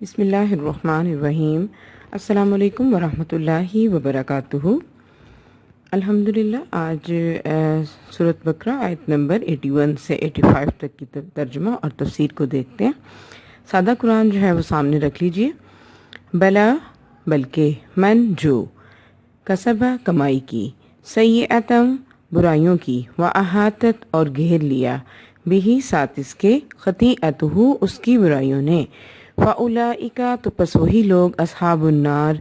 بسم اللہ الرحمن الرحیم۔ السلام علیکم ورحمۃ اللہ وبرکاتہ۔ الحمدللہ آج سورۃ بقرہ آیت نمبر 81 سے 85 تک کی ترجمہ اور تفسیر کو دیکھتے ہیں۔ سادہ قرآن جو ہے وہ سامنے رکھ لیجئے۔ بلا بلکہ، من جو، کسبہ کمائی کی، سیئتم برائیوں کی، وَأَحَاطَتْ اور گھیر لیا، بھی ساتھ اس کے، خطیئتہ اس کی برائیوں نے، فَأُولَئِکَ تو پس وہی لوگ، اصحاب النار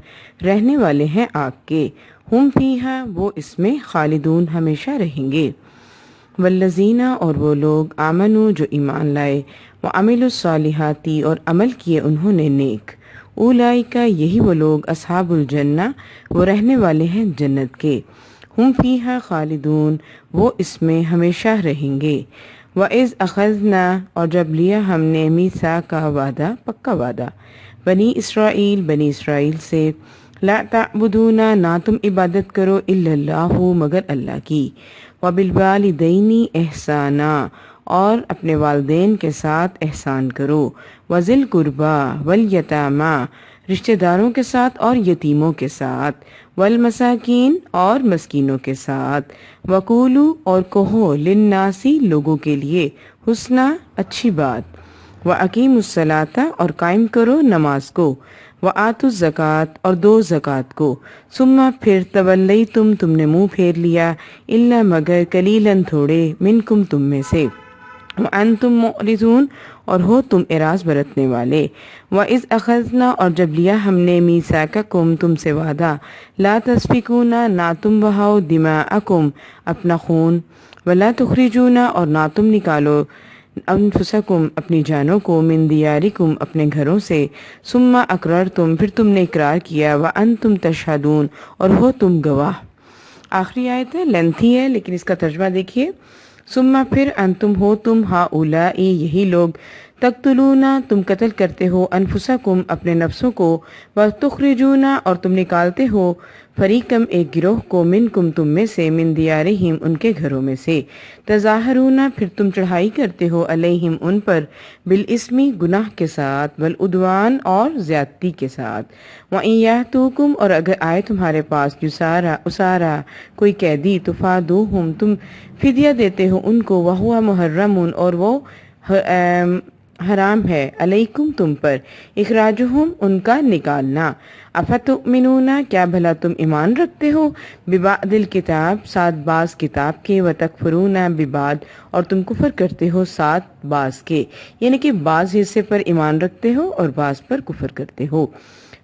رہنے والے ہیں آگ کے، ہم فیہا وہ اس میں، خالدون ہمیشہ رہیں گے۔ والذین اور وہ لوگ، آمنوا جو ایمان لائے، وعملوا الصالحات اور عمل کیے انہوں نے نیک، اولئک یہی وہ لوگ، اصحاب الجنہ وہ رہنے والے ہیں جنت کے، ہم فیہا خالدون وہ اس میں ہمیشہ رہیں گے۔ وَإِذْ أَخَذْنَا اور جب لیا ہم نے، میثاق وعدہ پکا وعدہ، بنی اسرائیل سے، لا تعبدون نہ تم عبادت کرو، الا اللہ مگر اللہ کی، وبالوالدین احسانا اور اپنے والدین کے ساتھ احسان کرو، وذی القربی والیتامی رشتہ داروں کے ساتھ اور یتیموں کے ساتھ، والمساکین اور مسکینوں کے ساتھ، وقولوا اور کہو، للناسی لوگوں کے لیے، حسنا اچھی بات، واقیموا الصلاۃ اور قائم کرو نماز کو، وآتوا الزکوٰۃ اور دو زکوٰۃ کو، ثم پھر تولیتم تم نے منہ پھیر لیا، الا مگر قلیلا تھوڑے، منکم تم میں سے، وانتم معرضون اور ہو تم اعراض برتنے والے۔ وَإِذْ أَخَذْنَا اور جب لیا ہم نے، میثاقکم تم سے وعدہ، لا تسفکون نہ تم بہاؤ، دماءکم اپنا خون، ولا تخرجون اور نہ تم نکالو، انفسکم اپنی جانوں کو، من دیارکم اپنے گھروں سے، ثم اقررتم پھر تم نے اقرار کیا، وانتم تشہدون اور ہو تم گواہ۔ آخری آیت ہے، لینتھی ہے لیکن اس کا ترجمہ دیکھیے۔ ثم پھر، انتم ہو تم، ہؤلائی یہی لوگ، تقتلون تم قتل کرتے ہو، انفسکم اپنے نفسوں کو، وتخرجون اور تم نکالتے ہو، فریقم ایک گروہ کو، منکم تم میں سے، من دیارہم ان کے گھروں میں سے، تظاہرون پھر تم چڑھائی کرتے ہو، علیہم ان پر، بالاسم گناہ کے ساتھ، والعدوان اور زیادتی کے ساتھ، وَإِن یأتوکم اور اگر آئے تمہارے پاس، اسارا کوئی قیدی، تفادوہم تم فدیہ دیتے ہو ان کو، وہو محرم اور وہ حرام ہے، علیکم تم پر، اخراجہم ان کا نکالنا، افتؤمنون کیا بھلا تم ایمان رکھتے ہو، ببعض الکتاب ساتھ بعض کتاب کے، وتکفرون ببعض اور تم کفر کرتے ہو ساتھ بعض کے، یعنی کہ بعض حصے پر ایمان رکھتے ہو اور بعض پر کفر کرتے ہو۔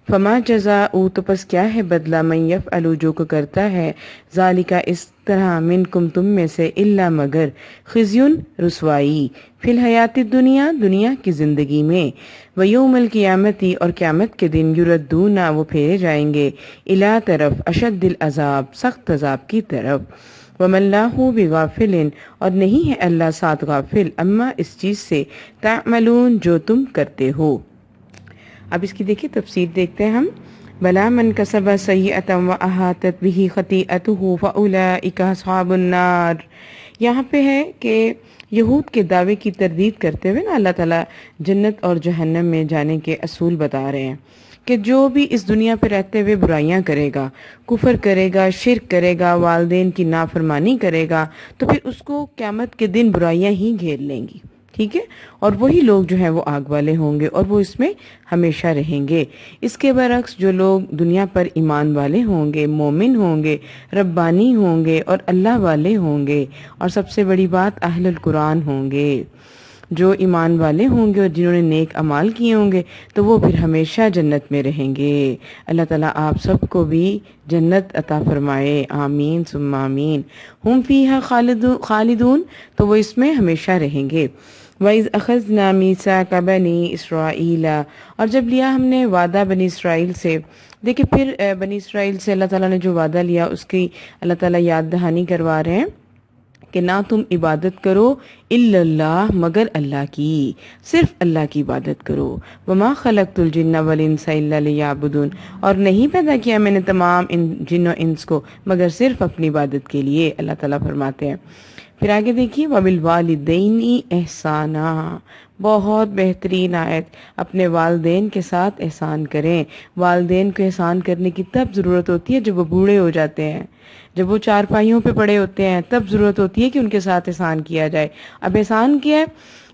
فما جزاء تو پس کیا ہے بدلہ، من یفعل جو کو کرتا ہے، ذالک اس طرح، منکم تم میں سے، الا مگر، خزیٌ رسوائی، فی الحیات الدنیا دنیا کی زندگی میں، ویوم القیامت اور قیامت کے دن، یردون وہ پھیرے جائیں گے، الی طرف، اشد العذاب سخت عذاب کی طرف، وما اللہ بغافل اور نہیں ہے اللہ ساتھ غافل، اما اس چیز سے، تعملون جو تم کرتے ہو۔ اب اس کی دیکھیں تفسیر دیکھتے ہیں ہم۔ بلا من کسب سیئۃ واحاطت بہ خطیئتہ فاولئک اصحاب النار، یہاں پہ ہے کہ یہود کے دعوے کی تردید کرتے ہوئے نا اللہ تعالیٰ جنت اور جہنم میں جانے کے اصول بتا رہے ہیں کہ جو بھی اس دنیا پہ رہتے ہوئے برائیاں کرے گا، کفر کرے گا، شرک کرے گا، والدین کی نافرمانی کرے گا، تو پھر اس کو قیامت کے دن برائیاں ہی گھیر لیں گی، ٹھیک ہے، اور وہی لوگ جو ہیں وہ آگ والے ہوں گے اور وہ اس میں ہمیشہ رہیں گے۔ اس کے برعکس جو لوگ دنیا پر ایمان والے ہوں گے، مومن ہوں گے، ربانی ہوں گے اور اللہ والے ہوں گے، اور سب سے بڑی بات اہل القرآن ہوں گے، جو ایمان والے ہوں گے اور جنہوں نے نیک اعمال کیے ہوں گے، تو وہ پھر ہمیشہ جنت میں رہیں گے۔ اللہ تعالیٰ آپ سب کو بھی جنت عطا فرمائے، آمین ثم آمین۔ ہم فیہا خالدون تو وہ اس میں ہمیشہ رہیں گے۔ وَإِذْ أَخَذْنَا مِيثَاقَ بَنِي إِسْرَائِيلَ اور جب لیا ہم نے وعدہ بنی اسرائیل سے، دیکھیں پھر بنی اسرائیل سے اللہ تعالیٰ نے جو وعدہ لیا اس کی اللہ تعالیٰ یاد دہانی کروا رہے ہیں کہ نہ تم عبادت کرو الا اللہ مگر اللہ کی، صرف اللہ کی عبادت کرو، وما خلقت الجن والانس الا لیعبدون اور نہیں پیدا کیا میں نے تمام جن و انس کو مگر صرف اپنی عبادت کے لیے، اللہ تعالیٰ فرماتے ہیں۔ پھر آگے دیکھیے، وبالوالدین احسانا، بہت بہترین آیت. اپنے والدین کے ساتھ احسان کریں. والدین کو احسان کرنے کی تب ضرورت ہوتی ہے جب وہ بوڑھے ہو جاتے ہیں، جب وہ چارپائیوں پہ پڑے ہوتے ہیں، تب ضرورت ہوتی ہے کہ ان کے ساتھ احسان کیا جائے. اب احسان کیا ہے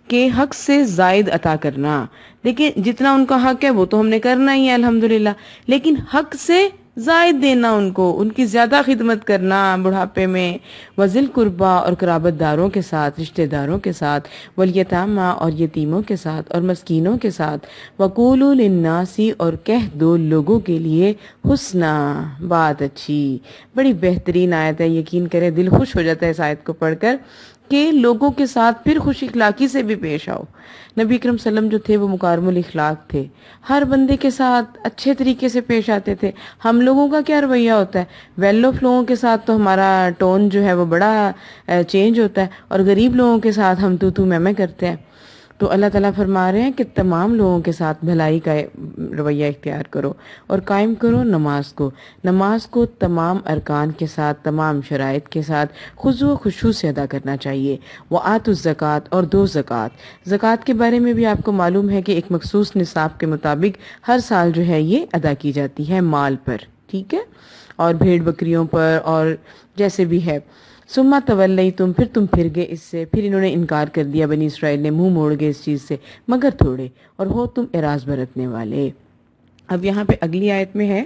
کہ حق سے زائد عطا کرنا. لیکن جتنا ان کا حق ہے وہ تو ہم نے کرنا ہی ہے الحمدللہ، لیکن حق سے زائد دینا، ان کو ان کی زیادہ خدمت کرنا بڑھاپے میں. وذل قربا اور قرابت داروں کے ساتھ، رشتہ داروں کے ساتھ. والیتامى اور یتیموں کے ساتھ اور مسکینوں کے ساتھ. وقولوا للناس اور کہہ دو لوگوں کے لیے حسنا، بات اچھی. بڑی بہترین آیت ہے، یقین کرے دل خوش ہو جاتا ہے اس آیت کو پڑھ کر کہ لوگوں کے ساتھ پھر خوش اخلاقی سے بھی پیش آؤ. نبی اکرم صلی اللہ علیہ وسلم جو تھے وہ مکارم الاخلاق تھے، ہر بندے کے ساتھ اچھے طریقے سے پیش آتے تھے. ہم لوگوں کا کیا رویہ ہوتا ہے؟ ویل آف لوگوں کے ساتھ تو ہمارا ٹون جو ہے وہ بڑا چینج ہوتا ہے، اور غریب لوگوں کے ساتھ ہم تو میں کرتے ہیں. تو اللہ تعالیٰ فرما رہے ہیں کہ تمام لوگوں کے ساتھ بھلائی کا رویہ اختیار کرو اور قائم کرو نماز کو. نماز کو تمام ارکان کے ساتھ، تمام شرائط کے ساتھ خضوع و خشوع سے ادا کرنا چاہیے. وآتوا الزکوٰۃ اور دو زکوٰۃ. زکوٰۃ کے بارے میں بھی آپ کو معلوم ہے کہ ایک مخصوص نصاب کے مطابق ہر سال جو ہے یہ ادا کی جاتی ہے مال پر، ٹھیک ہے، اور بھیڑ بکریوں پر اور جیسے بھی ہے. ثم تولیتم، پھر تم پھر گئے اس سے، پھر انہوں نے انکار کر دیا، بنی اسرائیل نے منہ موڑ گئے اس چیز سے، مگر تھوڑے، اور ہو تم اعراض برتنے والے. اب یہاں پہ اگلی آیت میں ہے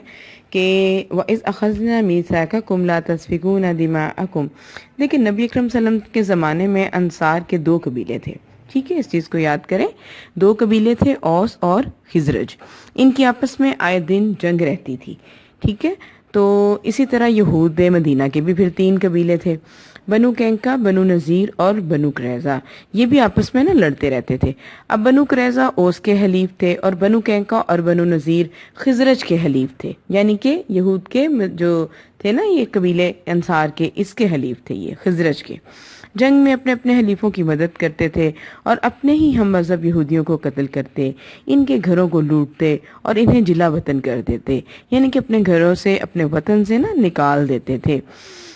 کہ وَإِذْ أَخَذْنَا مِيثَاقَكُمْ لَا تَسْفِكُونَ دِمَاءَكُمْ. لیکن نبی اکرم صلی اللہ علیہ وسلم کے زمانے میں انصار کے دو قبیلے تھے، ٹھیک ہے، اس چیز کو یاد کریں. دو قبیلے تھے، اوس اور خزرج. ان کی آپس میں آئے دن جنگ رہتی تھی، ٹھیک ہے. تو اسی طرح یہود مدینہ کے بھی پھر تین قبیلے تھے، بنو کینکا، بنو نذیر اور بنو قریظہ. یہ بھی آپس میں لڑتے رہتے تھے. اب بنو قریظہ اوس کے حلیف تھے اور بنو کینکا اور بنو نذیر خزرج کے حلیف تھے، یعنی کہ یہود کے جو تھے نا یہ قبیلے انصار کے، اس کے حلیف تھے یہ خزرج کے. جنگ میں اپنے اپنے حلیفوں کی مدد کرتے تھے اور اپنے ہی ہم مذہب یہودیوں کو قتل کرتے، ان کے گھروں کو لوٹتے اور انہیں جلا وطن کر دیتے، یعنی کہ اپنے گھروں سے، اپنے وطن سے نکال دیتے تھے.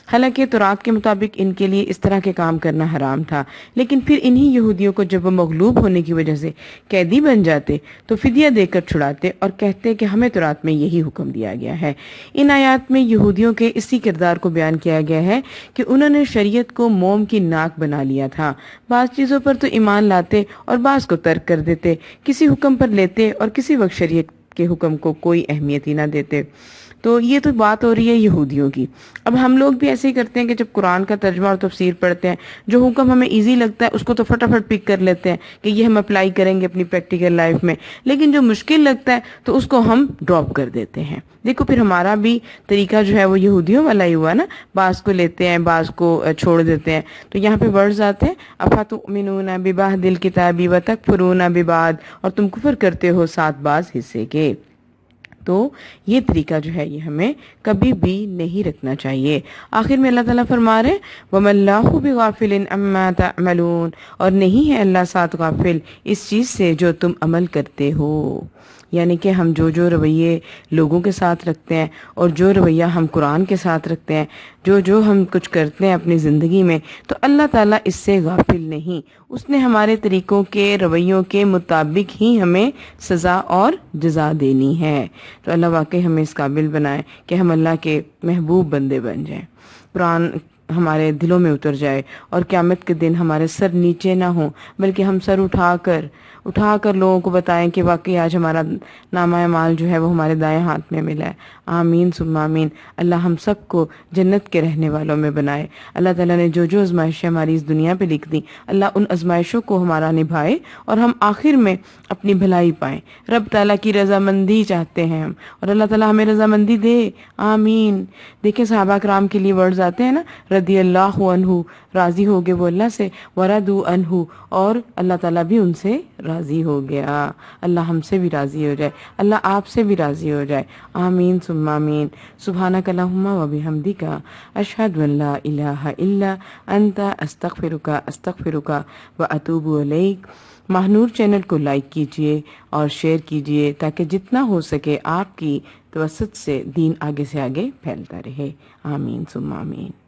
حالانکہ تورات کے مطابق ان کے لیے اس طرح کے کام کرنا حرام تھا، لیکن پھر انہی یہودیوں کو جب وہ مغلوب ہونے کی وجہ سے قیدی بن جاتے تو فدیہ دے کر چھڑاتے اور کہتے کہ ہمیں تورات میں یہی حکم دیا گیا ہے. ان آیات میں یہودیوں کے اسی کردار کو بیان کیا گیا ہے کہ انہوں نے شریعت کو موم کی ناک بنا لیا تھا. بعض چیزوں پر تو ایمان لاتے اور بعض کو ترک کر دیتے، کسی حکم پر لیتے اور کسی وقت شریعت کے حکم کو کوئی اہمیت ہی نہ دیتے. تو یہ تو بات ہو رہی ہے یہودیوں کی. اب ہم لوگ بھی ایسے ہی کرتے ہیں کہ جب قرآن کا ترجمہ اور تفسیر پڑھتے ہیں، جو حکم ہمیں ایزی لگتا ہے اس کو تو فٹافٹ پک کر لیتے ہیں کہ یہ ہم اپلائی کریں گے اپنی پریکٹیکل لائف میں، لیکن جو مشکل لگتا ہے تو اس کو ہم ڈراپ کر دیتے ہیں. دیکھو پھر ہمارا بھی طریقہ جو ہے وہ یہودیوں والا ہی ہوا نا، بعض کو لیتے ہیں بعض کو چھوڑ دیتے ہیں. تو یہاں پہ ورڈز آتے ہیں افتؤمنون ببعض الکتاب وتکفرون ببعض، اور تم کفر کرتے ہو ساتھ بعض حصے کے. تو یہ طریقہ جو ہے یہ ہمیں کبھی بھی نہیں رکھنا چاہیے. آخر میں اللہ تعالیٰ فرما رہے وَمَا اللَّهُ بِغَافِلٍ عَمَّا تَعْمَلُونَ، اور نہیں ہے اللہ ساتھ غافل اس چیز سے جو تم عمل کرتے ہو. یعنی کہ ہم جو رویے لوگوں کے ساتھ رکھتے ہیں اور جو رویہ ہم قرآن کے ساتھ رکھتے ہیں، جو ہم کچھ کرتے ہیں اپنی زندگی میں، تو اللہ تعالیٰ اس سے غافل نہیں. اس نے ہمارے طریقوں کے رویوں کے مطابق ہی ہمیں سزا اور جزا دینی ہے. تو اللہ واقعی ہمیں اس قابل بنائے کہ ہم اللہ کے محبوب بندے بن جائیں، قرآن ہمارے دلوں میں اتر جائے اور قیامت کے دن ہمارے سر نیچے نہ ہوں بلکہ ہم سر اٹھا کر لوگوں کو بتائیں کہ واقعی آج ہمارا نامہ اعمال جو ہے وہ ہمارے دائیں ہاتھ میں ملا ہے. آمین ثم آمین. اللہ ہم سب کو جنت کے رہنے والوں میں بنائے. اللہ تعالیٰ نے جو آزمائشیں ہماری اس دنیا پہ لکھ دی، اللہ ان آزمائشوں کو ہمارا نبھائے اور ہم آخر میں اپنی بھلائی پائیں. رب تعالیٰ کی رضامندی چاہتے ہیں ہم، اور اللہ تعالیٰ ہمیں رضامندی دے. آمین. دیکھیں صحابہ کرام کے لیے ورڈز آتے ہیں نا، رضی اللہ عنہ، راضی ہو گئے وہ اللہ سے، ورضوا عنہ، اور اللہ تعالیٰ بھی ان سے راضی ہو گیا. اللہ ہم سے بھی راضی ہو جائے، اللہ آپ سے بھی راضی ہو جائے. آمین ثم آمین. سبحانک اللہم و بحمدک، اشہد ان لا الہ الا انت، استغفرک و اتوب الیک. ماہنور چینل کو لائک کیجئے اور شیئر کیجئے تاکہ جتنا ہو سکے آپ کی توسط سے دین آگے سے آگے پھیلتا رہے. آمین ثم آمین.